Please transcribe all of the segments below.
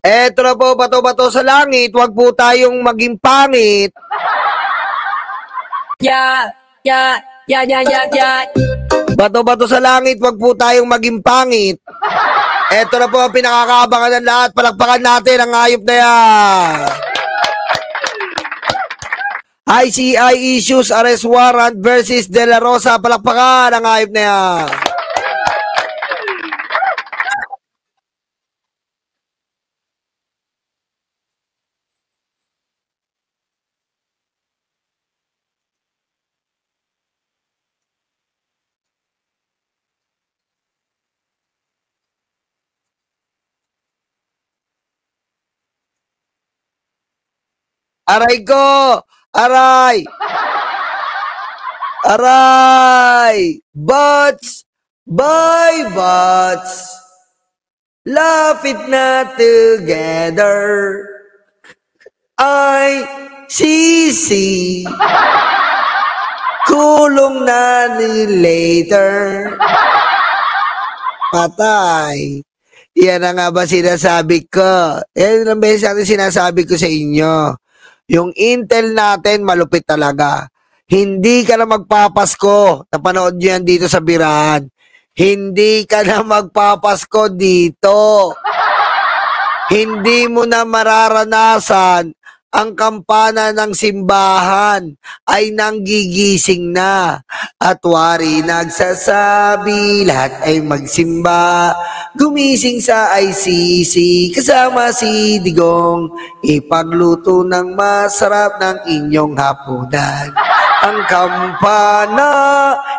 Eto na po, bato-bato sa langit, wag po tayong maging pangit. Yeah. Bato-bato sa langit, wag po tayong maging pangit. Eto na po ang pinakakaabangan ng lahat. Palakpakan natin ang hayop na yan. ICI issues arrest warrant versus De La Rosa. Palakpakan ang hayop na yan. Aray ko! Aray! Aray! Butts! Bye, butts! Laugh it na together. I see. Kulong na ni later. Patay. Yan na nga ba sinasabi ko? Yan ang beses natin sinasabi ko sa inyo. Yung Intel natin, malupit talaga. Hindi ka na magpapasko. Napanood nyo yan dito sa Birahan. Hindi ka na magpapasko dito. Hindi mo na mararanasan ang kampana ng simbahan ay nanggigising na. At wari nagsasabi, lahat ay magsimba. Gumising sa ICC, kasama si Digong. Ipagluto ng masarap ng inyong hapunan. Ang kampana,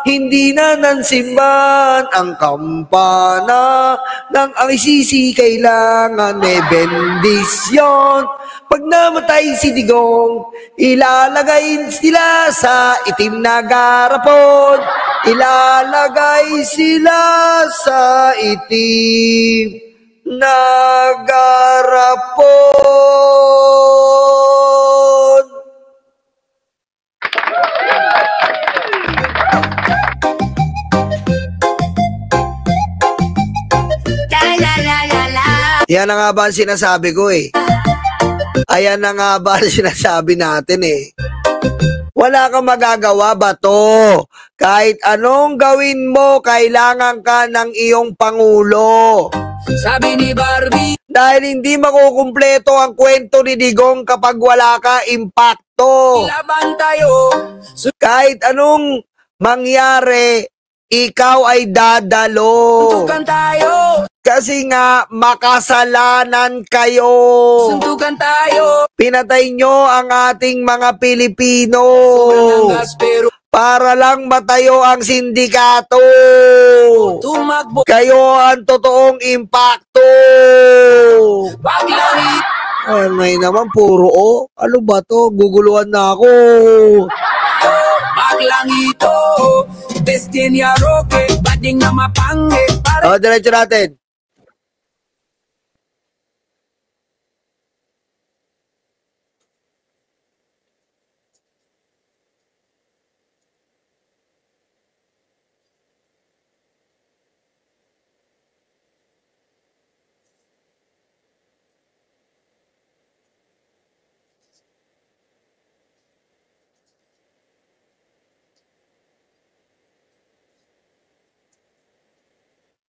hindi na nansimban. Ang kampana ng ICC kailangan may bendisyon. Pag namatay si Digong, ilalagay sila sa itim na garapon. Ilalagay sila sa itim na garapon. Yan na nga ba ang sinasabi ko eh. Ayan na nga ba ang sinasabi natin eh. Wala kang magagawa ba to? Kahit anong gawin mo, kailangan ka ng iyong Pangulo. Sabi ni Barbie. Dahil hindi makukumpleto ang kwento ni Digong kapag wala ka impakto. Laban tayo. Kahit anong mangyari, ikaw ay dadalo. Suntukan tayo. Kasi nga, makasalanan kayo. Suntukan tayo. Pinatay nyo ang ating mga Pilipino. Para lang matayo ang sindikato. Tumakbo. Kayo ang totoong impakto. Paglangit. May naman, puro o. Ano ba to? Guguluhan na ako. Paglangito. Destiny roque. Bading na mapangit. Diretso natin.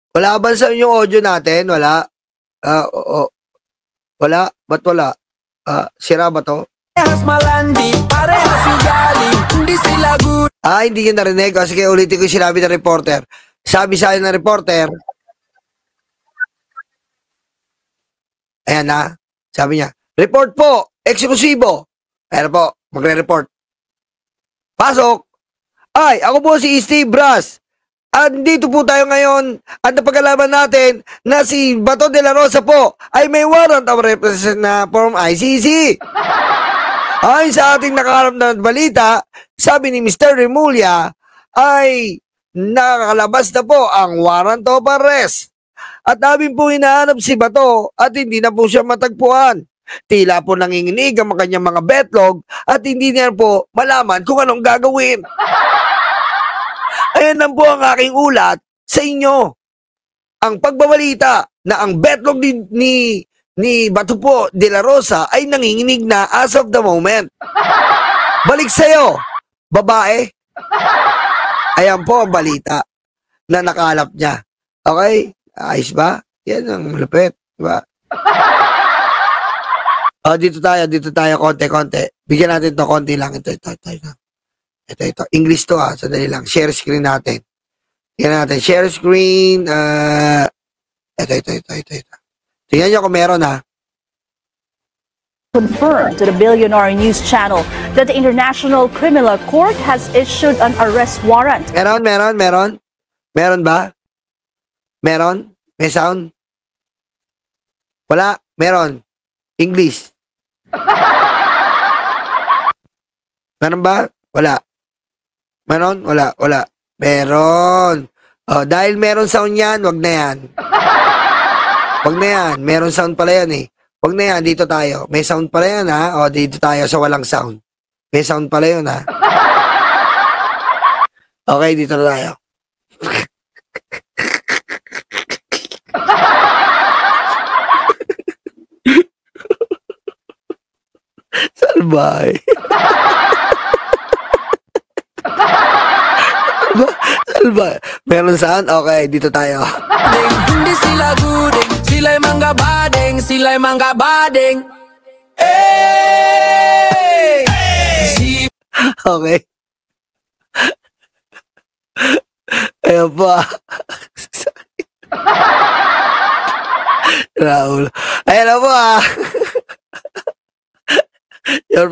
Wala ba sa inyong audio natin? Wala? Wala? Ba't wala? Sira ba to? Parehas malandi, parehas ugali, hindi sila good. Hindi nyo narinig. Sige, ulitin ko yung sinabi ng reporter. Sabi sa akin ng reporter, ayan na, sabi niya, report po, eksklusibo. Ayan po, magre-report. Pasok. Ay, ako po si Steve Brass. At dito po tayo ngayon at napag-alaman natin na si Bato de la Rosa po ay may warrant of represent na from ICC. Ayon sa ating nakaharap na balita, sabi ni Mr. Remulla ay nakakalabas na po ang warrant of arrest. At namin po hinahanap si Bato at hindi na po siya matagpuan. Tila po nanginginig ang kanyang mga betlog at hindi niya po malaman kung anong gagawin. Ayan lang po ang aking ulat sa inyo. Ang pagbabalita na ang betlog ni Bato po de la Rosa ay nanginginig na as of the moment. Balik sa'yo, babae. Ayan po ang balita na nakalap niya. Okay? Ayos ba? Yan ang malupit. Diba? Dito tayo, konti-konti. Bigyan natin to konti lang. Ito. English to sandali lang. Share screen natin. Tingnan natin. Share screen. Ito. Tingnan nyo kung meron Confirmed to the Billionaire News Channel that the International Criminal Court has issued an arrest warrant. Meron. Meron ba? Meron? May sound? Wala? Meron? English? Meron ba? Wala. Meron? Wala. Meron. Dahil meron sound yan, wag na yan. Wag na yan. Meron sound pala yan eh. Wag na yan, dito tayo. May sound pala yan dito tayo sa walang sound. May sound pala yun Okay, dito na tayo. Salbay. Salbay. Meron sound? Okay, dito tayo. Hindi sila guding, sila'y mga bading. Hey! Okay. Ayan po Raul. Ayan na po Your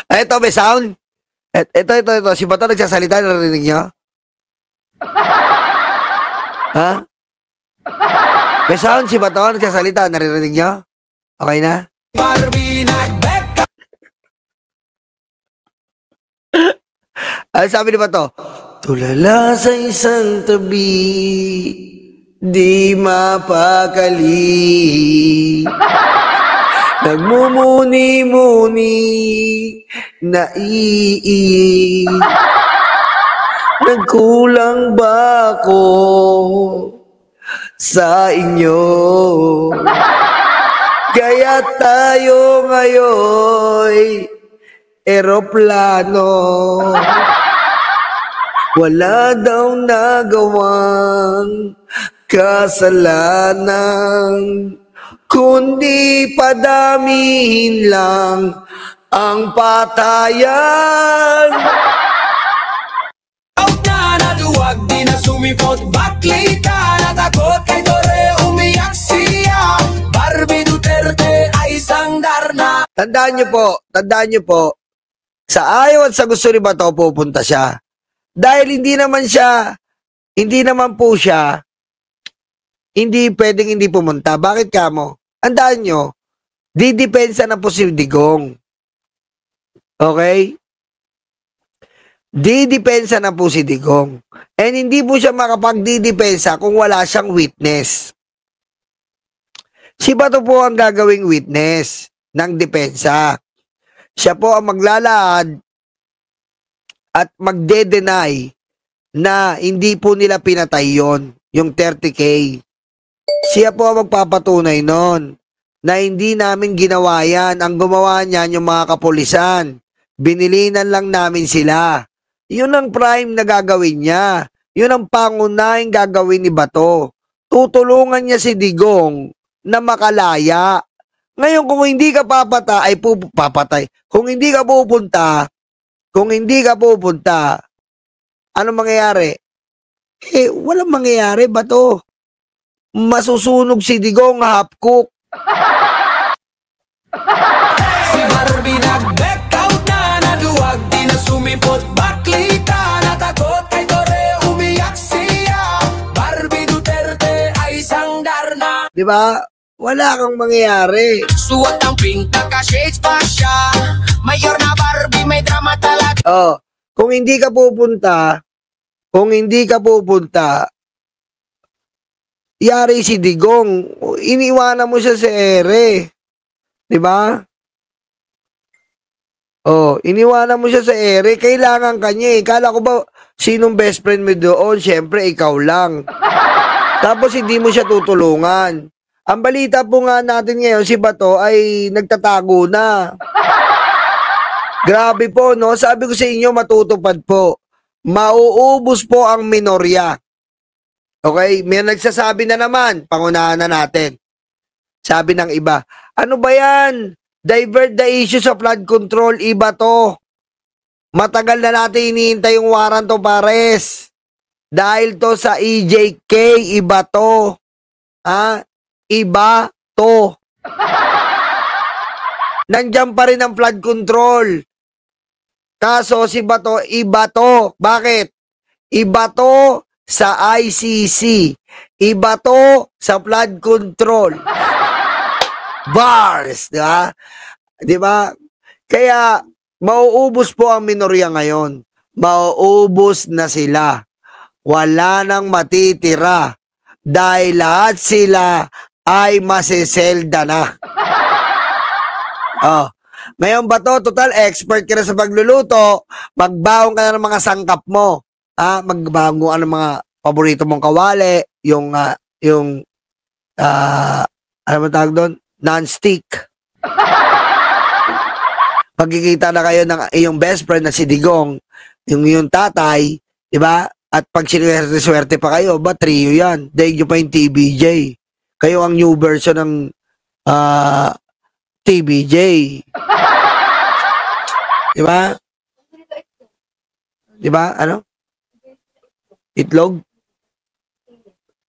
Ito, may sound. Ito. Si Bato nagsasalita, narinig nyo? Ha? May sound, si Bato nagsasalita, narinig nyo? Okay na? Barbie nagbeka. Ano sabi ni Bato? Tulala sa isang tabi, di mapakali. Nagmumuni-muni, nagkulang ba ako sa inyo? Kaya tayo ngayon eroplano. Wala daw nagawang kasalanan, kundi padamihin lang ang patayan. Out na naluwag, di na sumipot, baklita, natakot kay Dore, umiyak siya. Barbie Duterte ay sangdar na. Tandaan nyo po, sa ayaw at sa gusto ni Bato, pupunta siya. Dahil hindi naman po siya, hindi pwedeng hindi pumunta. Bakit kamo? Tandaan nyo, didepensa na po si Digong. Okay? Didepensa na po si Digong. And hindi po siya makapagdidepensa kung wala siyang witness. Si Bato po ang gagawing witness ng depensa. Siya po ang maglalahad at magde-deny na hindi po nila pinatay yon, yung 30K. Siya po ang magpapatunay nun na hindi namin ginawa yan. Ang gumawa niyan yung mga kapulisan. Binilinan lang namin sila. Yun ang prime na gagawin niya. Yun ang pangunahing gagawin ni Bato. Tutulungan niya si Digong na makalaya. Ngayon, kung hindi ka papatay, kung hindi ka pupunta, ano mangyayari? Walang mangyayari, Bato. Masusunog si Digong, half-cook. Si Barbie nag-back out na naluwag, di na sumipot, baklita, natakot kay Dore, umiyak siya. Barbie Duterte ay sangdar na. Diba? Wala kang mangyayari. Suot ang pink, naka-shades pa siya. Mayor na Barbie, may drama talaga. Kung hindi ka pupunta, yari si Digong, iniwanan mo siya sa ere. Diba? Oh, iniwanan mo siya sa ere, kailangan kanya eh. Kala ko ba, sinong best friend mo doon? Siyempre, ikaw lang. Tapos hindi mo siya tutulungan. Ang balita po nga natin ngayon, si Bato ay nagtatago na. Grabe po, no? Sabi ko sa inyo, matutupad po. Mauubos po ang minorya. Okay? May nagsasabi na naman, pangunahan na natin. Sabi ng iba, ano ba yan? Divert the issue sa flood control, iba to. Matagal na natin iniintay yung warrant of arrest. Dahil to sa EJK, iba to. Ha? Iba to. Nandiyan pa rin ang flood control. Kaso si Bato, iba to. Bakit? Iba to sa ICC. Iba to sa flood control. Bars, di ba? Di ba? Kaya, mauubos po ang minorya ngayon. Mauubos na sila. Wala nang matitira. Dahil lahat sila ay masiselda na. Oh. Ngayon ba to, total expert ka na sa pagluluto, magbaon ka na ng mga sangkap mo. Magbaon ka ng mga paborito mong kawali, yung ano ba tawag doon? Non-stick. Pagkikita na kayo ng iyong best friend na si Digong, yung tatay, di ba? At pag sinuwerte-swerte pa kayo, ba trio yan? Dahil nyo pa yung TBJ. Kayo ang new version ng TBJ. Di ba? Di ba? Ano? Itlog?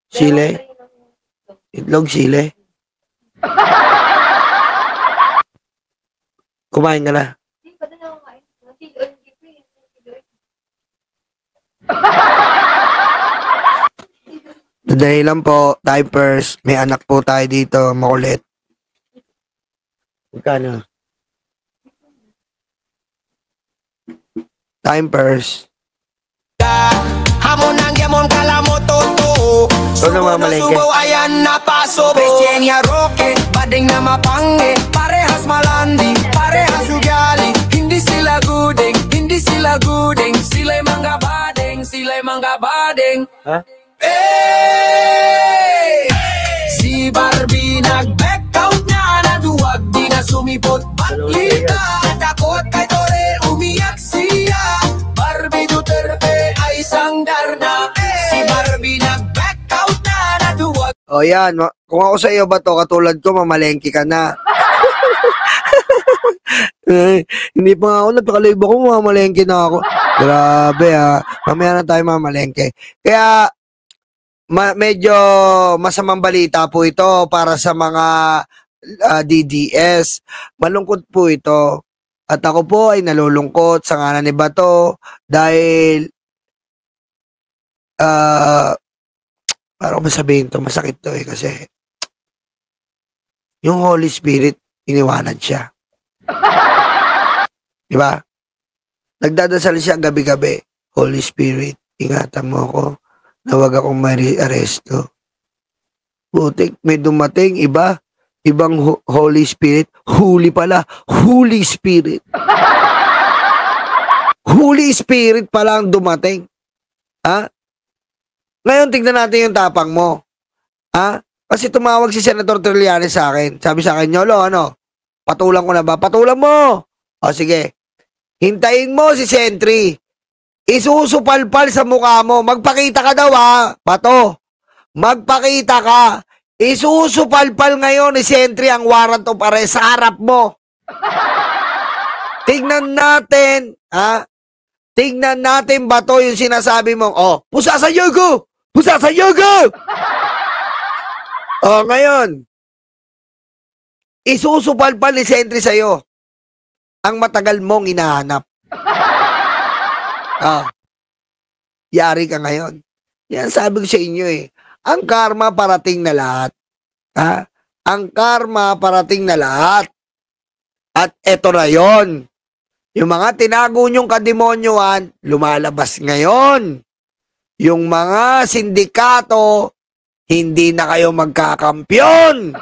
Sile? Itlog, sile? Kumain ka na. Dahil lang po, diapers, may anak po tayo dito, makulit. Magkano? Diapers. Hamon ang yamon kalamot toto. Ano mga malengke? Subo ayan na paso. Pesenya roke, bading na mapange. Parehas malandi, parehas ugali. Hindi sila guding, hindi sila guding. Sila'y mga bading, sila'y mga bading. Ha? Hey! Si Barbie nag-back out na. Naduwag di na sumipot. Baklita, takot kay Tore, umiyak siya. Barbie Duterte ay sangdar na. Si Barbie nag-back out na. Naduwag. O yan, kung ako sa iyo ba to, katulad ko, mamalengke ka na. Hindi pa nga ako, napakalibo ko, mamalengke na ako. Grabe ha, mamaya na tayo mamalengke. Kaya, medyo masamang balita po ito para sa mga DDS. Malungkot po ito. At ako po ay nalulungkot sa ngalan ni Bato dahil parang masabihin to, masakit to eh kasi yung Holy Spirit iniwanan siya. Diba? Nagdadasal siya gabi-gabi. Holy Spirit, ingatan mo ako na wag akong ma-aresto. Butik, may dumating ibang Holy Spirit. Holy pala, Holy Spirit. Holy Spirit pala ang dumating. Ha? Ngayon, tignan natin yung tapang mo. Ha? Kasi tumawag si Senator Trillanes sa akin. Sabi sa akin, Yolo, patulang ko na ba? Patulang mo! O sige, hintayin mo si Sentry. Isusupalpal sa mukha mo. Magpakita ka daw ha, Bato. Magpakita ka. Isusupalpal ngayon ni Sentry ang warrant of arrest sa harap mo. Tignan natin, ha? Tignan natin, Bato, yung sinasabi mo. Oh, pusa sa yogo! Pusa sa yogo! Oh, ngayon, isusupalpal ni Sentry sa'yo ang matagal mong hinahanap. Yari ka ngayon. Yan sabi ko sa inyo eh. Ang karma parating na lahat. Ha? Ang karma parating na lahat. At eto na yon. Yung mga tinago nyong kademonyoan, lumalabas ngayon. Yung mga sindikato, hindi na kayo magkakampyon.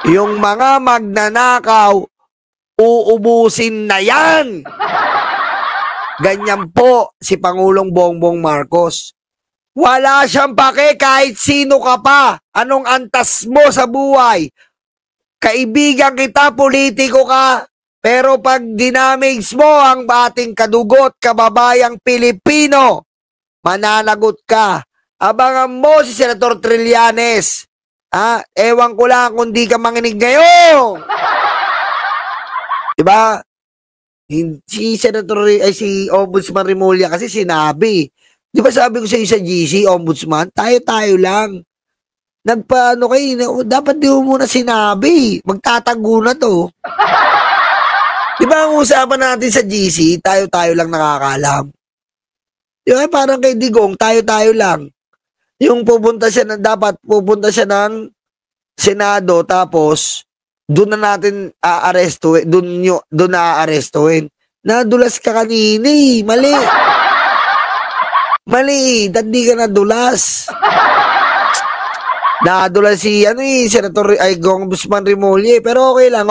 Yung mga magnanakaw, uubusin na yan. Ganyan po si Pangulong Bongbong Marcos. Wala siyang pake kahit sino ka pa. Anong antas mo sa buhay? Kaibigan kita, politiko ka. Pero pag dinamage mo ang ating kadugot, kababayang Pilipino, mananagot ka. Abangan mo si Senator Trillanes. Ewan ko lang kung di ka manginig ngayon. Diba? Si si Ombudsman Rimulya kasi sinabi. Di ba sabi ko sa iyo sa GC, Ombudsman, tayo-tayo lang. Nagpaano kayo, dapat di mo muna sinabi. Magtatago na to. Di ba ang usapan natin sa GC, tayo-tayo lang nakakalam. Di ba parang kay Digong, tayo-tayo lang. Yung dapat pupunta siya ng Senado, tapos doon na natin aarestuhin, doon na aarestuhin. Nadulas ka kanina eh, mali. Mali, hindi ka nadulas. Nadulas si Senator Congressman Rimulya, pero okay lang.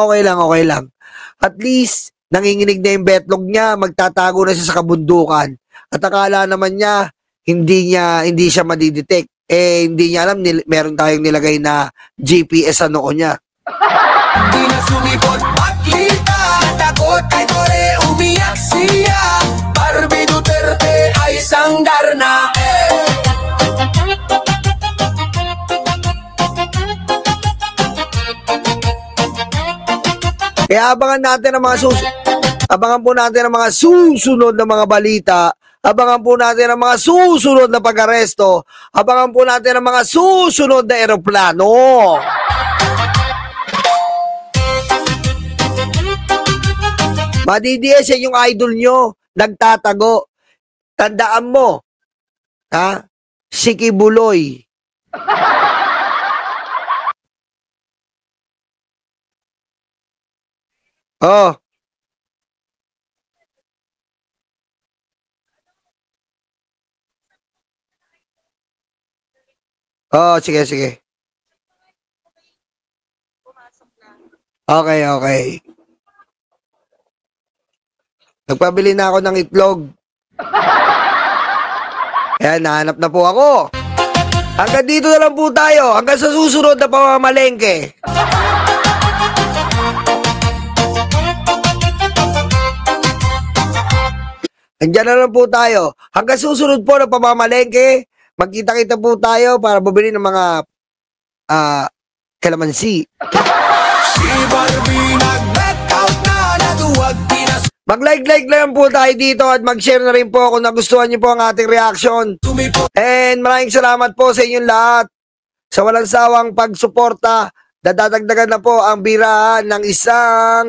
At least nanginginig na yung betlog niya, magtatago na siya sa kabundukan. At akala naman niya hindi siya madidetect. Hindi niya alam meron tayong nilagay na GPS sa noo niya. Di na sumipot paklita, takot kay Tore, umiyak siya. Barbie Duterte ay sanggar na. Kaya abangan po natin ang mga susunod na mga balita. Abangan po natin ang mga susunod na pag-aresto. Abangan po natin ang mga susunod na eroplano. Madidies yan yung idol nyo. Nagtatago. Tandaan mo. Si Kibuloy. Oh. Oh, sige. Okay. Nagpabili na ako ng itlog. Kaya nahanap na po ako. Hanggang dito na lang po tayo. Hanggang sa susunod na pamamalengke. Andiyan na lang po tayo. Hanggang susunod po na pamamalengke. Magkita-kita po tayo para bumili ng mga kalamansi. Si Barbie nag-blackout na, natuwag pinas. Mag-like lang po tayo dito at mag-share na rin po kung nagustuhan niyo po ang ating reaction. And maraming salamat po sa inyong lahat sa walang sawang pagsuporta. Dadagdagan na po ang birahan ng isa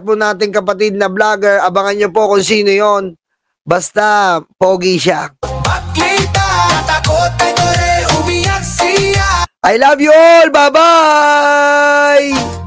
po nating kapatid na vlogger. Abangan niyo po kung sino yon. Basta pogi siya. Paklita, takot kay Tore, umiyak siya. I love you all. Bye-bye.